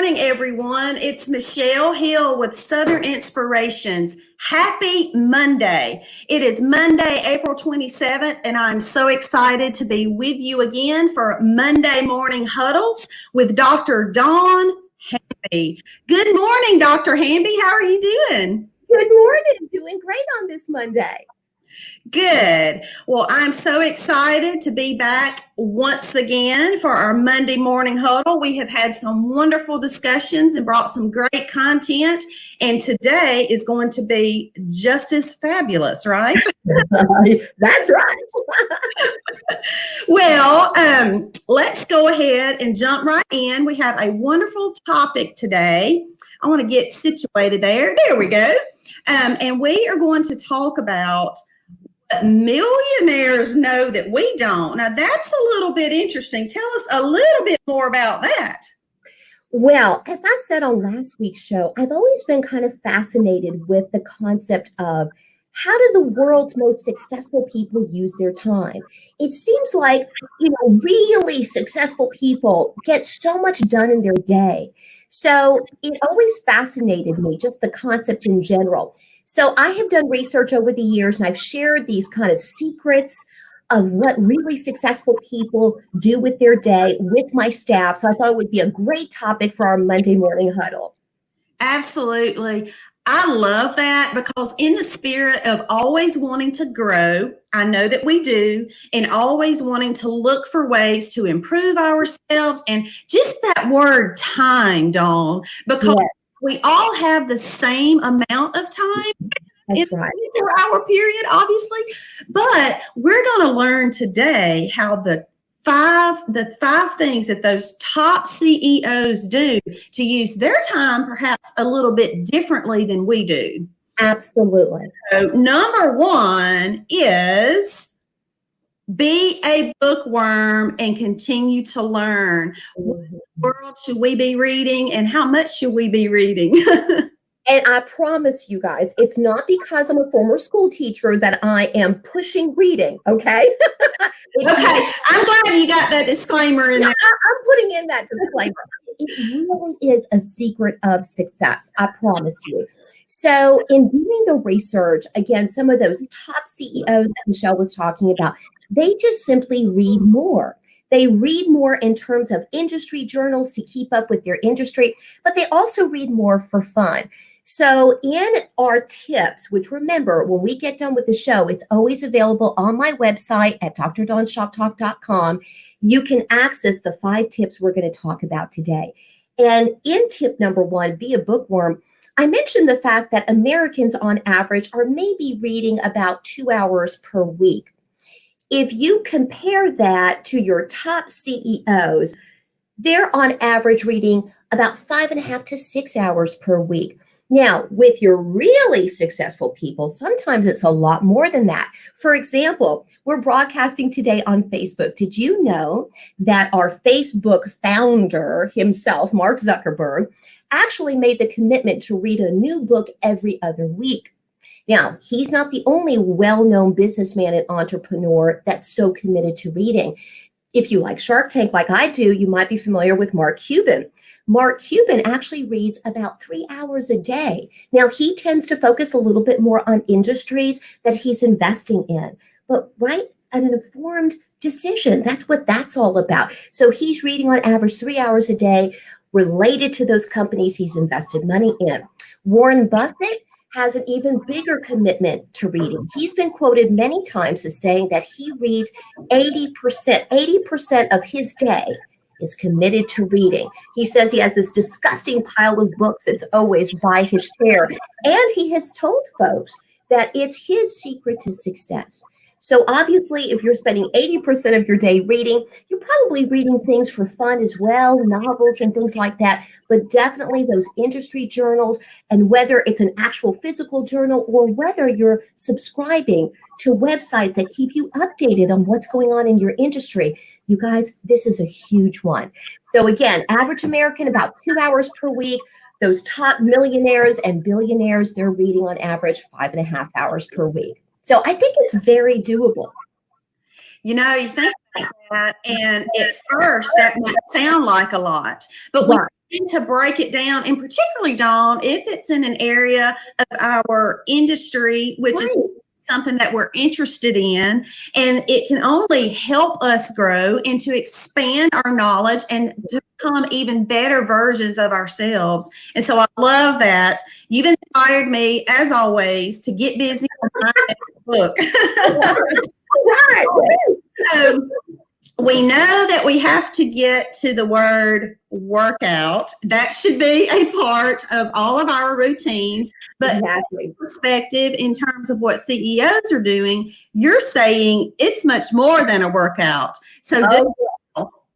morning, everyone. It's Michelle Hill with Southern Inspirations. Happy Monday. It is Monday, April 27th, and I'm so excited to be with you again for Monday Morning Huddles with Dr. Dawn Hamby. Good morning, Dr. Hamby. How are you doing? Good morning. Doing great on this Monday. Good. Well, I'm so excited to be back once again for our Monday morning huddle. We have had some wonderful discussions and brought some great content. And today is going to be just as fabulous, right? That's right. Well, let's go ahead and jump right in. We have a wonderful topic today. I want to get situated there. There we go. And we are going to talk about millionaires know that we don't. Now, that's a little bit interesting. Tell us a little bit more about that. Well, as I said on last week's show, I've always been kind of fascinated with the concept of how do the world's most successful people use their time? It seems like, really successful people get so much done in their day. So it always fascinated me, just the concept in general. So I have done research over the years, and I've shared these kind of secrets of what really successful people do with their day with my staff. So I thought it would be a great topic for our Monday morning huddle. Absolutely. I love that because in the spirit of always wanting to grow, I know that we do, and always wanting to look for ways to improve ourselves, and just that word time, Dawn, because we all have the same amount of time. That's right. 24-hour period, obviously, but we're going to learn today how the five things that those top CEOs do to use their time perhaps a little bit differently than we do. Absolutely. So number one is be a bookworm and continue to learn. What world should we be reading, and how much should we be reading? And I promise you guys, it's not because I'm a former school teacher that I am pushing reading, okay? Okay, I'm glad you got that disclaimer in there. I'm putting in that disclaimer. It really is a secret of success, I promise you. So in doing the research, again, some of those top CEOs that Michelle was talking about, they just simply read more. They read more in terms of industry journals to keep up with their industry, but they also read more for fun. So in our tips, which remember, when we get done with the show, it's always available on my website at drdawnshoptalk.com. You can access the 5 tips we're going to talk about today. And in tip number 1, be a bookworm, I mentioned the fact that Americans on average are maybe reading about 2 hours per week. If you compare that to your top CEOs, they're on average reading about 5.5 to 6 hours per week. Now, with your really successful people, sometimes it's a lot more than that. For example, we're broadcasting today on Facebook. Did you know that our Facebook founder himself, Mark Zuckerberg, actually made the commitment to read a new book every other week? Now, he's not the only well-known businessman and entrepreneur that's so committed to reading. If you like Shark Tank like I do, you might be familiar with Mark Cuban. Mark Cuban actually reads about 3 hours a day. Now, he tends to focus a little bit more on industries that he's investing in, but an informed decision. That's what that's all about. So he's reading on average 3 hours a day related to those companies he's invested money in. Warren Buffett has an even bigger commitment to reading. He's been quoted many times as saying that he reads 80% of his day is committed to reading. He says he has this disgusting pile of books that's always by his chair. And he has told folks that it's his secret to success. So obviously, if you're spending 80% of your day reading, you're probably reading things for fun as well, novels and things like that, but definitely those industry journals, and whether it's an actual physical journal or whether you're subscribing to websites that keep you updated on what's going on in your industry, you guys, this is a huge one. So again, average American, about 2 hours per week. Those top millionaires and billionaires, they're reading on average 5.5 hours per week. So I think it's very doable. You think like that, and at first that might sound like a lot, but when and to break it down, and particularly, Dawn, if it's in an area of our industry, which is something that we're interested in, and it can only help us grow and to expand our knowledge and to become even better versions of ourselves. And so I love that. You've inspired me, as always, to get busy on my next book. Right. So, we know that we have to get to the word workout. That should be a part of all of our routines. But exactly. Perspective in terms of what CEOs are doing, you're saying it's much more than a workout. So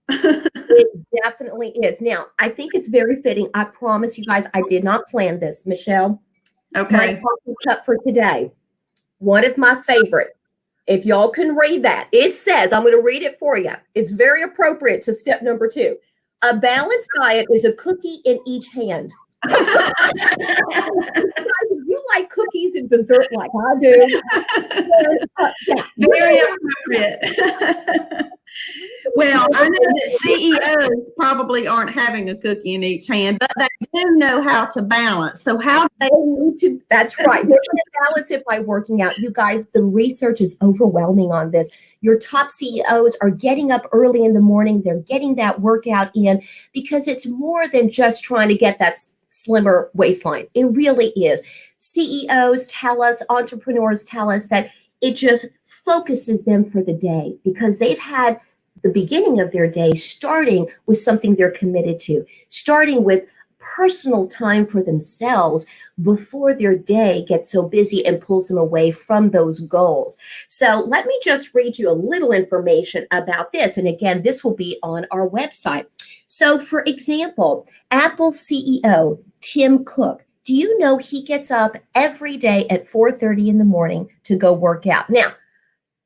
it definitely is. Now, I think it's very fitting. I promise you guys, I did not plan this, Michelle. Okay. My coffee cup for today, one of my favorites. If y'all can read that, it says, I'm going to read it for you. It's very appropriate to step number 2. A balanced diet is a cookie in each hand. You like cookies and dessert like I do. Very appropriate. Well, I know that CEOs probably aren't having a cookie in each hand, but they do know how to balance. So how they need to, that's right. They're going to balance it by working out. You guys, the research is overwhelming on this. Your top CEOs are getting up early in the morning. They're getting that workout in because it's more than just trying to get that slimmer waistline. It really is. CEOs tell us, entrepreneurs tell us that it just focuses them for the day because they've had the beginning of their day starting with something they're committed to, starting with personal time for themselves before their day gets so busy and pulls them away from those goals. So let me just read you a little information about this. And again, this will be on our website. So for example, Apple CEO Tim Cook, do you know he gets up every day at 4:30 in the morning to go work out? Now,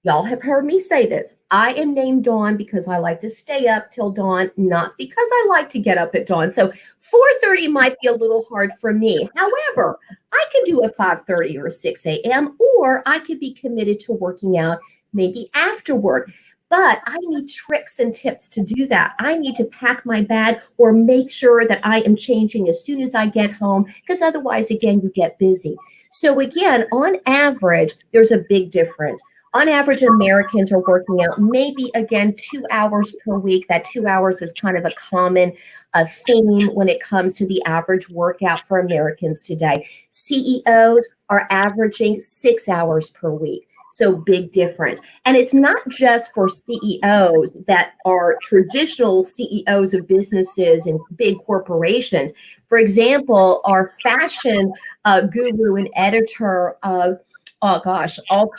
y'all have heard me say this. I am named Dawn because I like to stay up till dawn, not because I like to get up at dawn. So 4:30 might be a little hard for me. However, I could do a 5:30 or 6 a.m., or I could be committed to working out maybe after work. But I need tricks and tips to do that. I need to pack my bag or make sure that I am changing as soon as I get home, because otherwise, again, you get busy. So again, on average, there's a big difference. On average, Americans are working out maybe, again, 2 hours per week. That 2 hours is kind of a common theme when it comes to the average workout for Americans today. CEOs are averaging 6 hours per week. So big difference. And it's not just for CEOs that are traditional CEOs of businesses and big corporations. For example, our fashion guru and editor of all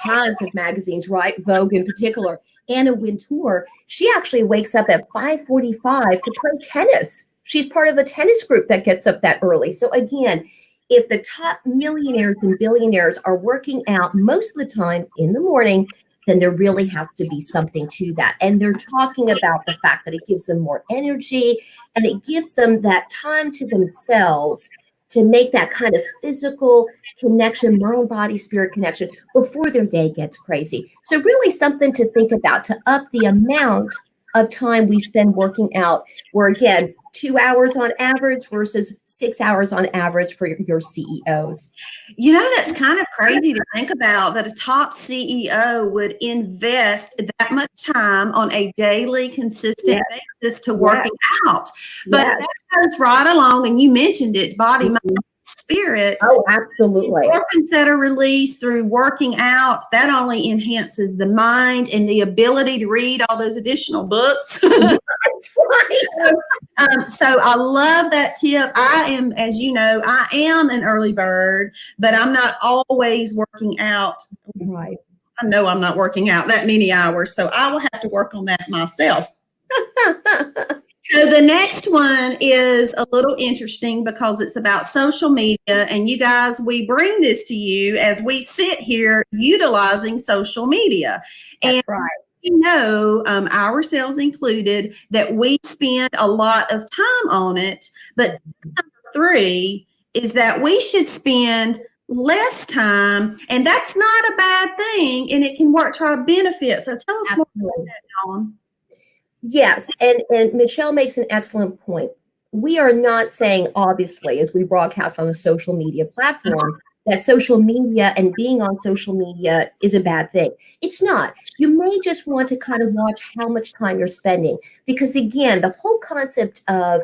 kinds of magazines, right? Vogue in particular. Anna Wintour, she actually wakes up at 5:45 to play tennis. She's part of a tennis group that gets up that early. So again, if the top millionaires and billionaires are working out most of the time in the morning, then there really has to be something to that. And they're talking about the fact that it gives them more energy and it gives them that time to themselves to make that kind of physical connection, mind, body, spirit connection before their day gets crazy. So really something to think about to up the amount of time we spend working out, where again, 2 hours on average versus 6 hours on average for your CEOs. You know, that's kind of crazy to think about, that a top CEO would invest that much time on a daily, consistent basis to working out. But that goes right along, and you mentioned it, body, mind, spirit. Oh, absolutely. Endorphins that are released through working out, that only enhances the mind and the ability to read all those additional books. So I love that tip. I am, as you know, I am an early bird, but I'm not always working out. Right. I know I'm not working out that many hours, so I will have to work on that myself. So the next one is a little interesting because it's about social media. And you guys, we bring this to you as we sit here utilizing social media. That's right. You know, ourselves included, that we spend a lot of time on it. But number 3 is that we should spend less time, and that's not a bad thing, and it can work to our benefit. So tell us more about that, Dawn. Yes, and Michelle makes an excellent point. we are not saying, obviously, as we broadcast on a social media platform, that social media and being on social media is a bad thing. It's not. You may just want to kind of watch how much time you're spending. Because again, the whole concept of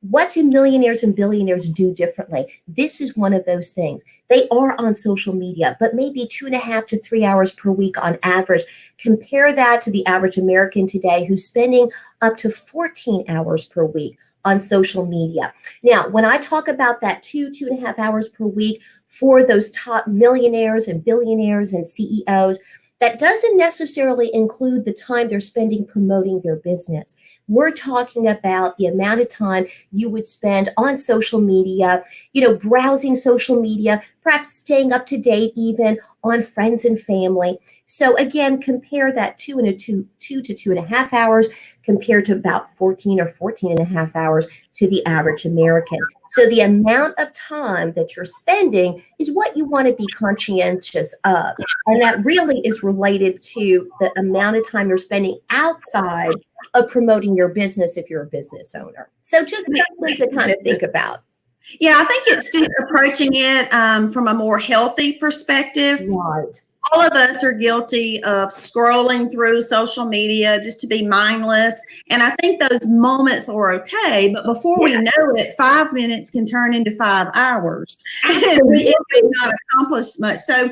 what do millionaires and billionaires do differently? This is one of those things. They are on social media, but maybe 2.5 to 3 hours per week on average. Compare that to the average American today who's spending up to 14 hours per week on social media. Now, when I talk about that 2.5 hours per week for those top millionaires and billionaires and CEOs, that doesn't necessarily include the time they're spending promoting their business. We're talking about the amount of time you would spend on social media, browsing social media, perhaps staying up to date even on friends and family. So again, compare that 2 to 2.5 hours compared to about 14 or 14.5 hours to the average American. So the amount of time that you're spending is what you want to be conscientious of. And that really is related to the amount of time you're spending outside of promoting your business if you're a business owner. So just something to kind of think about. Yeah, I think it's just approaching it from a more healthy perspective. Right. All of us are guilty of scrolling through social media just to be mindless. And I think those moments are okay. But before we know it, 5 minutes can turn into 5 hours. And we've not accomplished much. So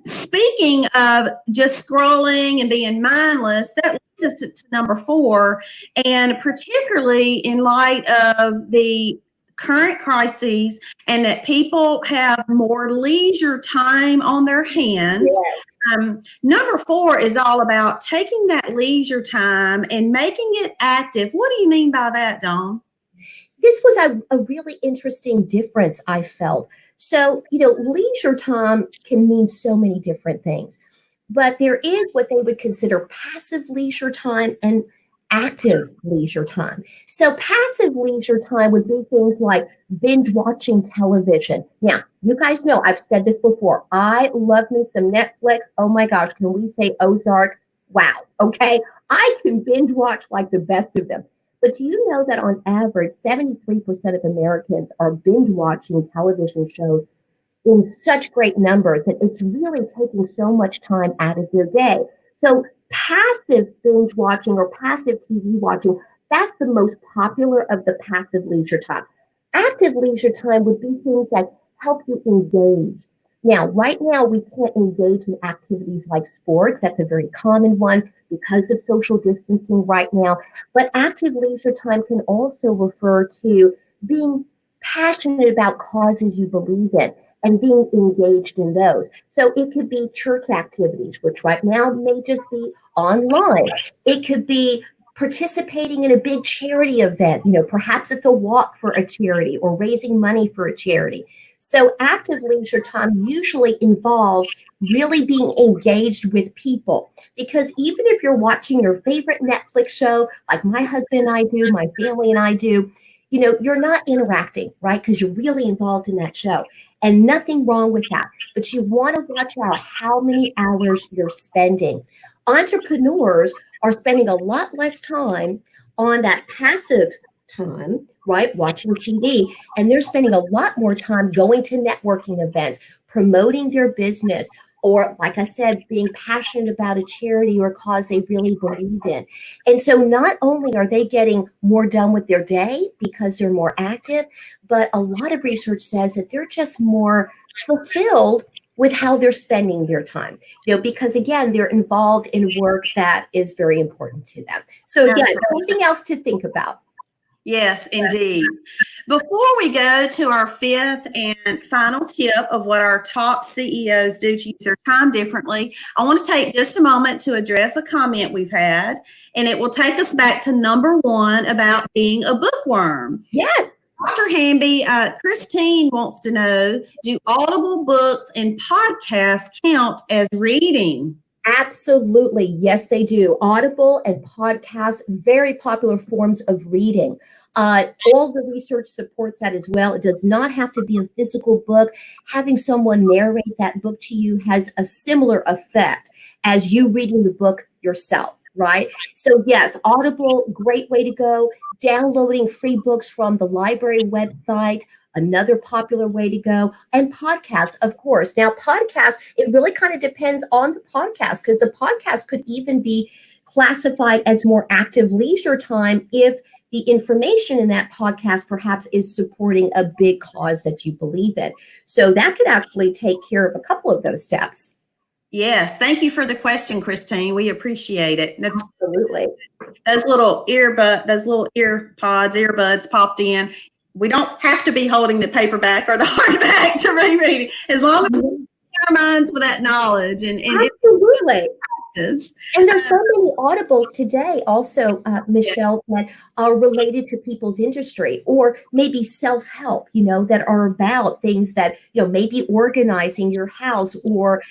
speaking of just scrolling and being mindless, that leads us to number 4. And particularly in light of the current crises and that people have more leisure time on their hands. Yes. Number 4 is all about taking that leisure time and making it active. What do you mean by that, Dawn? This was a really interesting difference I felt. So, leisure time can mean so many different things, but there is what they would consider passive leisure time and active leisure time. So passive leisure time would be things like binge watching television. Now, you guys know I've said this before. I love me some Netflix. Oh my gosh, can we say Ozark? Wow. Okay. I can binge watch like the best of them. But do you know that on average, 73% of Americans are binge watching television shows in such great numbers that it's really taking so much time out of their day. So passive binge watching or passive TV watching, that's the most popular of the passive leisure time. Active leisure time would be things that help you engage. Now, right now, we can't engage in activities like sports. That's a very common one because of social distancing right now. But active leisure time can also refer to being passionate about causes you believe in and being engaged in those. So it could be church activities, which right now may just be online. It could be participating in a big charity event. Perhaps it's a walk for a charity or raising money for a charity. So active leisure time usually involves really being engaged with people, because even if you're watching your favorite Netflix show, like my husband and I do, my family and I do, you're not interacting, right? Because you're really involved in that show. And nothing wrong with that. But you want to watch out how many hours you're spending. Entrepreneurs are spending a lot less time on that passive time, right? Watching TV. And they're spending a lot more time going to networking events, promoting their business, or like I said, being passionate about a charity or a cause they really believe in. And so not only are they getting more done with their day because they're more active, but a lot of research says that they're just more fulfilled with how they're spending their time, because again, they're involved in work that is very important to them. So again, something else to think about. Yes, indeed. Before we go to our 5th and final tip of what our top CEOs do to use their time differently, I want to take just a moment to address a comment we've had, and it will take us back to number 1 about being a bookworm. Yes. Dr. Hamby, Christine wants to know, do Audible books and podcasts count as reading? Absolutely. Yes, they do. Audible and podcasts, very popular forms of reading. All the research supports that as well. It does not have to be a physical book. Having someone narrate that book to you has a similar effect as you reading the book yourself, right? So yes, Audible, great way to go. downloading free books from the library website, another popular way to go, and podcasts, of course. Now, podcasts, it really kind of depends on the podcast, because the podcast could even be classified as more active leisure time if the information in that podcast perhaps is supporting a big cause that you believe in. So that could actually take care of a couple of those steps. Yes, thank you for the question, Christine. We appreciate it. That's Absolutely. those little earbuds popped in. We don't have to be holding the paperback or the hardback to reread it, as long as we fill our minds with that knowledge and Absolutely. practice. And there's so many audibles today also, Michelle, that are related to people's industry, or maybe self-help, that are about things that, maybe organizing your house, or,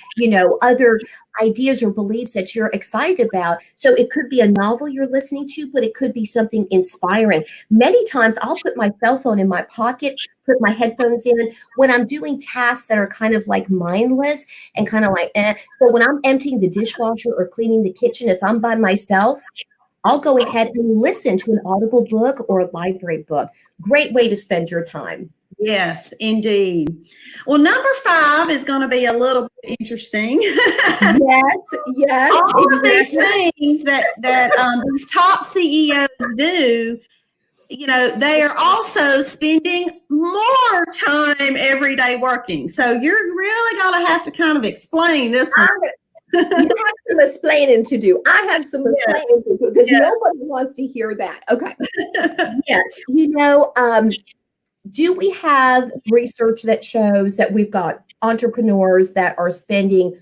other ideas or beliefs that you're excited about. So it could be a novel you're listening to, but it could be something inspiring. Many times I'll put my cell phone in my pocket, put my headphones in when I'm doing tasks that are kind of like mindless and kind of like, So when I'm emptying the dishwasher or cleaning the kitchen, if I'm by myself, I'll go ahead and listen to an audible book or a library book. Great way to spend your time. Yes, indeed. Well, number 5 is going to be a little bit interesting. Yes. All of these things that these top CEOs do, they are also spending more time every day working. So you're really going to have to kind of explain this one. You have some explaining to do. I have some explaining to do, because nobody wants to hear that. Okay. Yes. Do we have research that shows that we've got entrepreneurs that are spending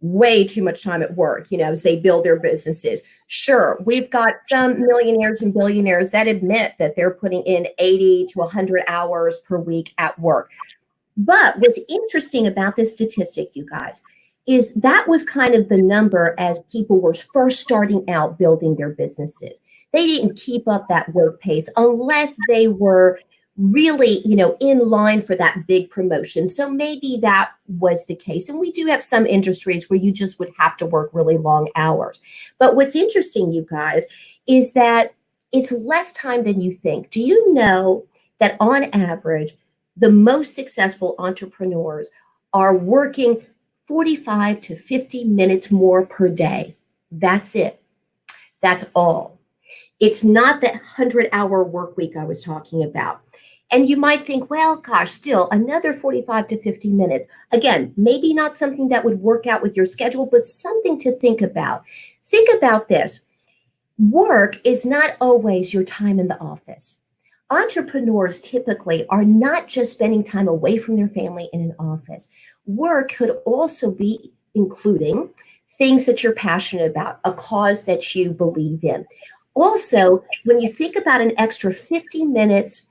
way too much time at work, as they build their businesses? Sure, we've got some millionaires and billionaires that admit that they're putting in 80 to 100 hours per week at work. But what's interesting about this statistic, you guys, is that was kind of the number as people were first starting out building their businesses. They didn't keep up that work pace unless they were really, in line for that big promotion. So maybe that was the case. And we do have some industries where you just would have to work really long hours. But what's interesting, you guys, is that it's less time than you think. Do you know that on average, the most successful entrepreneurs are working 45 to 50 minutes more per day? That's it. That's all. It's not that 100-hour work week I was talking about. And you might think, well, gosh, still another 45 to 50 minutes. Again, maybe not something that would work out with your schedule, but something to think about. Think about this. Work is not always your time in the office. Entrepreneurs typically are not just spending time away from their family in an office. Work could also be including things that you're passionate about, a cause that you believe in. Also, when you think about an extra 50 minutes,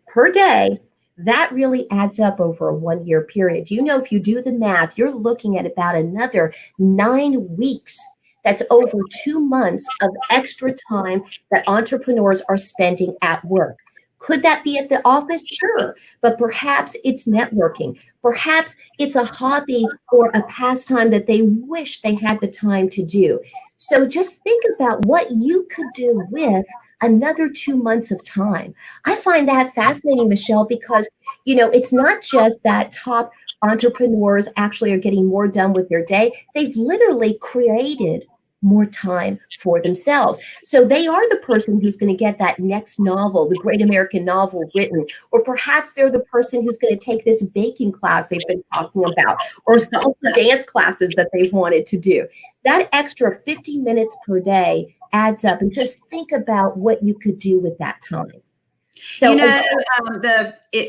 per day, that really adds up over a 1-year period. If you do the math, you're looking at about another 9 weeks. That's over 2 months of extra time that entrepreneurs are spending at work. Could that be at the office? Sure. But perhaps it's networking. Perhaps it's a hobby or a pastime that they wish they had the time to do. So just think about what you could do with another 2 months of time. I find that fascinating, Michelle, because, it's not just that top entrepreneurs actually are getting more done with their day. They've literally created more time for themselves. So they are the person who's going to get that next novel, the great American novel written, or perhaps they're the person who's going to take this baking class they've been talking about, or salsa dance classes that they've wanted to do. That extra 50 minutes per day adds up, and just think about what you could do with that time. So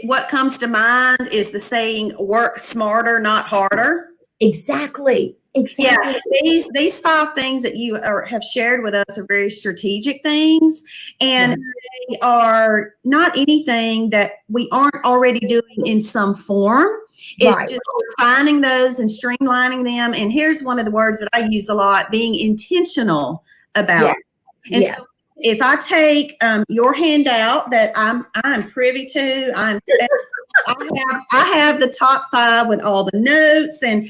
what comes to mind is the saying, work smarter, not harder. Exactly. Yeah, these 5 things that you have shared with us are very strategic things, and they are not anything that we aren't already doing in some form. It's just refining those and streamlining them. And here's one of the words that I use a lot: being intentional about it. And so if I take your handout that I'm privy to, I have the top 5 with all the notes, and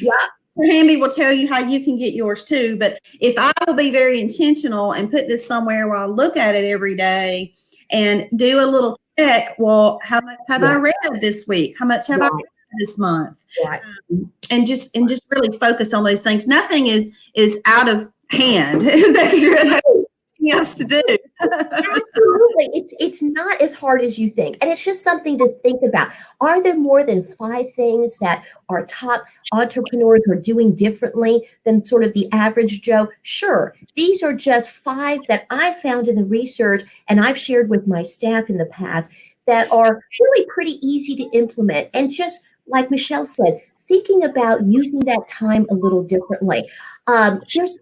Hamby will tell you how you can get yours too. But if I will be very intentional and put this somewhere where I look at it every day, and do a little check. Well, how much have I read this week? How much have I read this month? Right. And just really focus on those things. Nothing is out of hand. That else to do. Absolutely. It's not as hard as you think. And it's just something to think about. Are there more than 5 things that our top entrepreneurs are doing differently than sort of the average Joe? Sure. These are just 5 that I found in the research and I've shared with my staff in the past that are really pretty easy to implement. And just like Michelle said, thinking about using that time a little differently. There's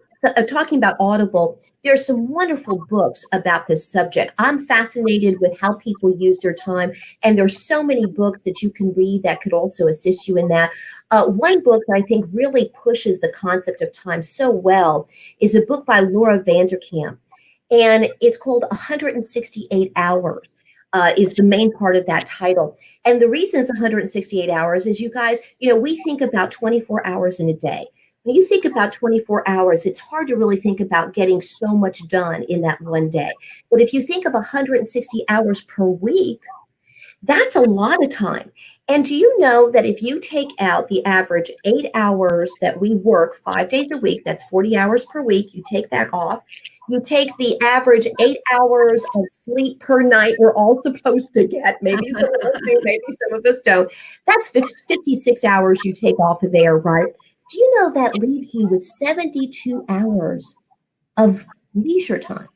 talking about Audible, there's some wonderful books about this subject. I'm fascinated with how people use their time, and there's so many books that you can read that could also assist you in that. One book that I think really pushes the concept of time so well is a book by Laura Vanderkam, and it's called 168 Hours. Is the main part of that title. And the reason it's 168 hours is, you guys, we think about 24 hours in a day. When you think about 24 hours, it's hard to really think about getting so much done in that one day. But if you think of 160 hours per week, that's a lot of time. And do you know that if you take out the average 8 hours that we work 5 days a week, that's 40 hours per week, you take that off, you take the average 8 hours of sleep per night we're all supposed to get, maybe some of us do, maybe some of us don't, that's 56 hours you take off of there, right? Do you know that leaves you with 72 hours of leisure time?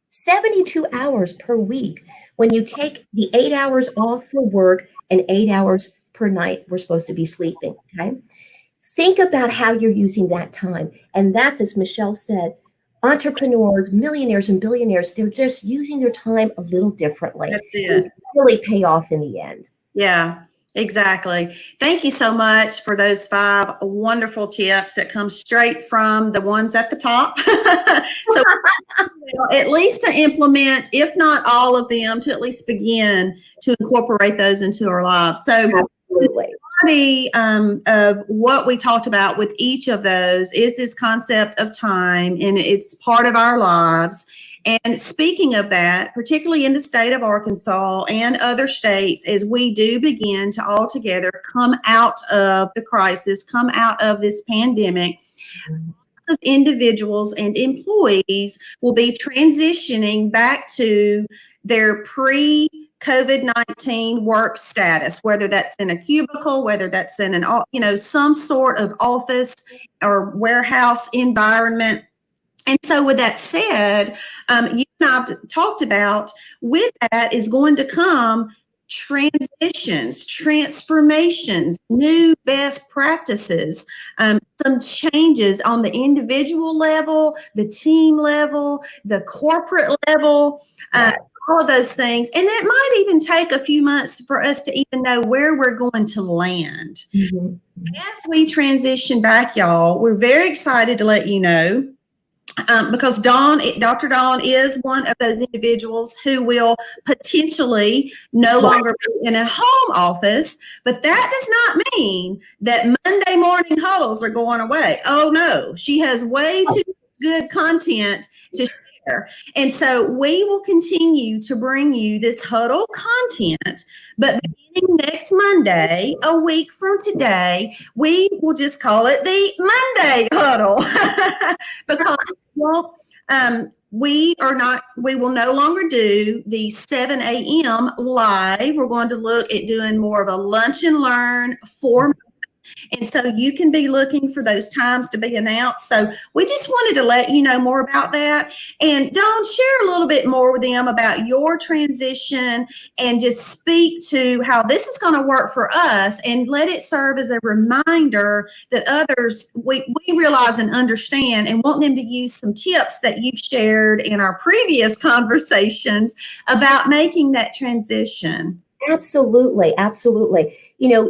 72 hours per week when you take the 8 hours off for work and 8 hours per night we're supposed to be sleeping, okay? Think about how you're using that time. And that's, as Michelle said, entrepreneurs, millionaires and billionaires, they're just using their time a little differently. That's it. It really pay off in the end. Yeah. Exactly. Thank you so much for those 5 wonderful tips that come straight from the ones at the top. So at least to implement, if not all of them, to at least begin to incorporate those into our lives. So absolutely. Of what we talked about with each of those is this concept of time, and it's part of our lives. And speaking of that, particularly in the state of Arkansas and other states, as we do begin to all together come out of the crisis, come out of this pandemic, of individuals and employees will be transitioning back to their pre-COVID-19 work status, whether that's in a cubicle, whether that's in some sort of office or warehouse environment. And so with that said, you and I have talked about with that is going to come transitions, transformations, new best practices, some changes on the individual level, the team level, the corporate level, all of those things. And it might even take a few months for us to even know where we're going to land. Mm-hmm. As we transition back, y'all, we're very excited to let you know because Dr. Dawn is one of those individuals who will potentially no longer be in a home office, but that does not mean that Monday morning huddles are going away. Oh no, she has way too good content to share. And so we will continue to bring you this huddle content, but beginning next Monday, a week from today, we will just call it the Monday huddle because we will no longer do the 7 a.m. live. We're going to look at doing more of a lunch and learn format. And so you can be looking for those times to be announced. So we just wanted to let you know more about that. And Dawn, share a little bit more with them about your transition and just speak to how this is going to work for us and let it serve as a reminder that others, we realize and understand and want them to use some tips that you shared in our previous conversations about making that transition. Absolutely. Absolutely.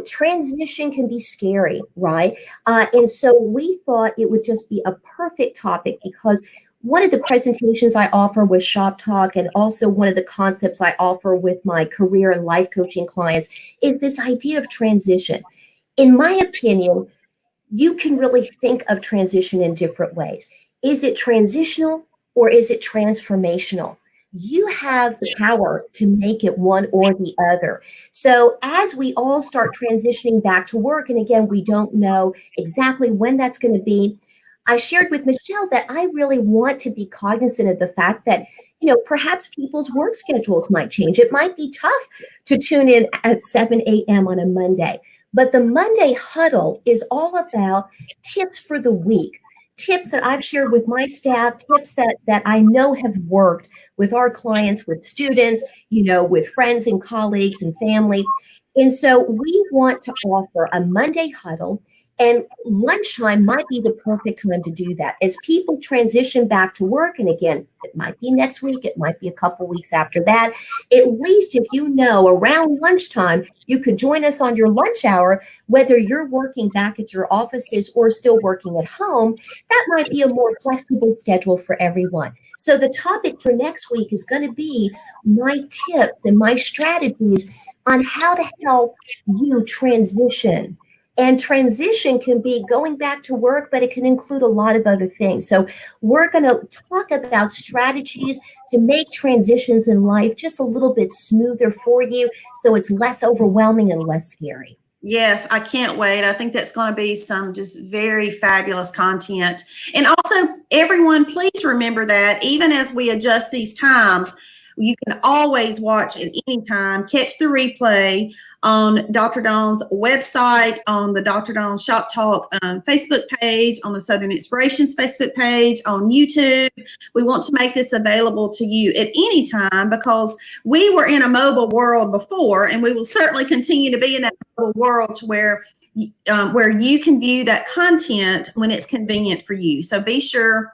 Transition can be scary, right? And so we thought it would just be a perfect topic because one of the presentations I offer with ShopTalk and also one of the concepts I offer with my career and life coaching clients is this idea of transition. In my opinion, you can really think of transition in different ways. Is it transitional or is it transformational? you have the power to make it one or the other. So as we all start transitioning back to work, and again, we don't know exactly when that's going to be, I shared with Michelle that I really want to be cognizant of the fact that, perhaps people's work schedules might change. It might be tough to tune in at 7 a.m. on a Monday, but the Monday huddle is all about tips for the week. Tips that I've shared with my staff, tips that I know have worked with our clients, with students, with friends and colleagues and family. And so we want to offer a Monday huddle, and lunchtime might be the perfect time to do that. As people transition back to work, and again, it might be next week, it might be a couple weeks after that, at least if around lunchtime, you could join us on your lunch hour, whether you're working back at your offices or still working at home, that might be a more flexible schedule for everyone. So the topic for next week is going to be my tips and my strategies on how to help you transition. And transition can be going back to work, but it can include a lot of other things. So we're going to talk about strategies to make transitions in life just a little bit smoother for you, so it's less overwhelming and less scary. Yes, I can't wait. I think that's going to be some just very fabulous content. And also, everyone, please remember that even as we adjust these times, you can always watch at any time, catch the replay on Dr. Dawn's website, on the Dr. Dawn ShopTalk Facebook page, on the Southern Inspirations Facebook page, on YouTube. We want to make this available to you at any time because we were in a mobile world before, and we will certainly continue to be in that mobile world to where you can view that content when it's convenient for you. So be sure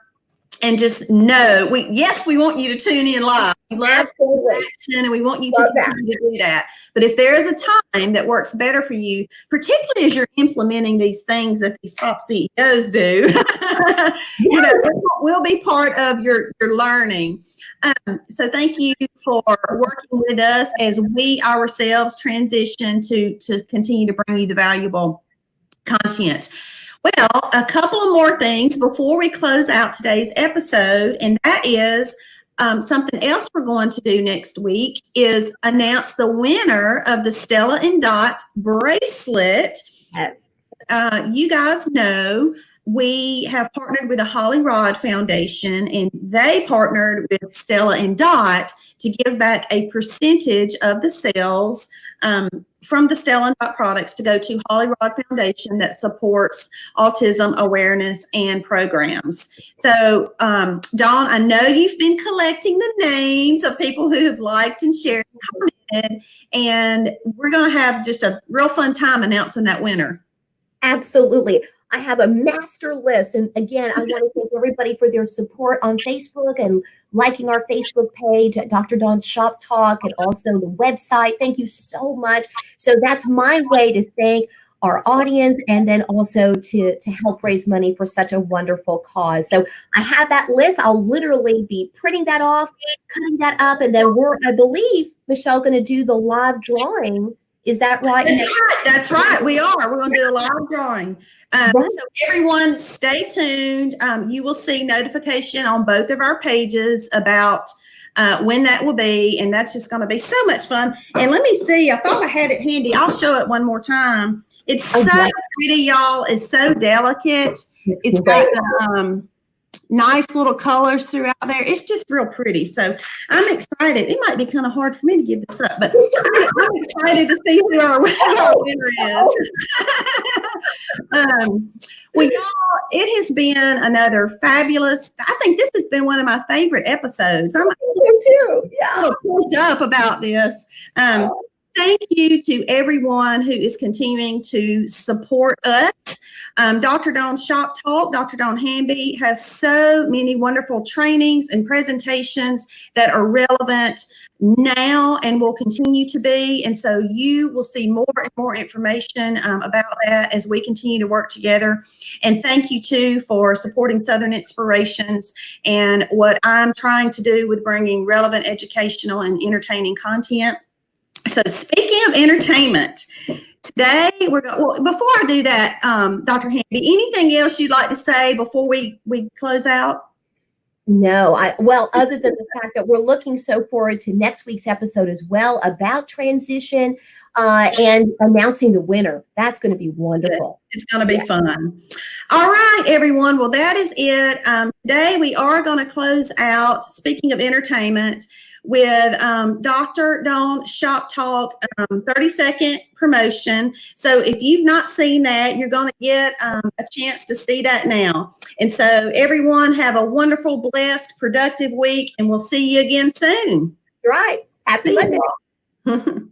and just know, we want you to tune in live. We love action, and we want you to continue to do that. But if there is a time that works better for you, particularly as you're implementing these things that these top CEOs do, we'll be part of your learning. So thank you for working with us as we ourselves transition to continue to bring you the valuable content. Well, a couple of more things before we close out today's episode, and that is something else we're going to do next week is announce the winner of the Stella and Dot bracelet. You guys know we have partnered with the Holly Rod Foundation, and they partnered with Stella and Dot to give back a percentage of the sales from the Stella and Dot products to go to Holly Rod Foundation that supports autism awareness and programs. So, Dawn, I know you've been collecting the names of people who have liked and shared and commented, and we're going to have just a real fun time announcing that winner. Absolutely. I have a master list. And again, I want to thank everybody for their support on Facebook and liking our Facebook page at Dr. Dawn's Shop Talk, and also the website. Thank you so much. So that's my way to thank our audience, and then also to help raise money for such a wonderful cause. So I have that list. I'll literally be printing that off, cutting that up, and then I believe, Michelle, going to do the live drawing. Is that right? That's right. We are. We're going to do a live drawing. So everyone stay tuned. You will see notification on both of our pages about when that will be. And that's just going to be so much fun. And let me see. I thought I had it handy. I'll show it one more time. It's so pretty, y'all. It's so delicate. It's got nice little colors throughout there. It's just real pretty. So I'm excited. It might be kind of hard for me to give this up, but I'm excited to see who our winner is. Well, y'all, it has been another fabulous, I think this has been one of my favorite episodes. I'm too. Yeah. Pumped up about this. Thank you to everyone who is continuing to support us. Dr. Dawn's Shop Talk, Dr. Dawn Hamby has so many wonderful trainings and presentations that are relevant now and will continue to be. And so you will see more and more information about that as we continue to work together. And thank you, too, for supporting Southern Inspirations and what I'm trying to do with bringing relevant educational and entertaining content. So speaking of entertainment, today we're going. Well, before I do that, Dr. Hamby, anything else you'd like to say before we close out? No, well, other than the fact that we're looking so forward to next week's episode as well about transition and announcing the winner. That's going to be wonderful. It's going to be fun. All right, everyone. Well, that is it. Today we are going to close out, speaking of entertainment, with Dr. Dawn ShopTalk 30-second promotion. So if you've not seen that, you're going to get a chance to see that now. And so everyone have a wonderful, blessed, productive week, and we'll see you again soon. Right. Happy Monday.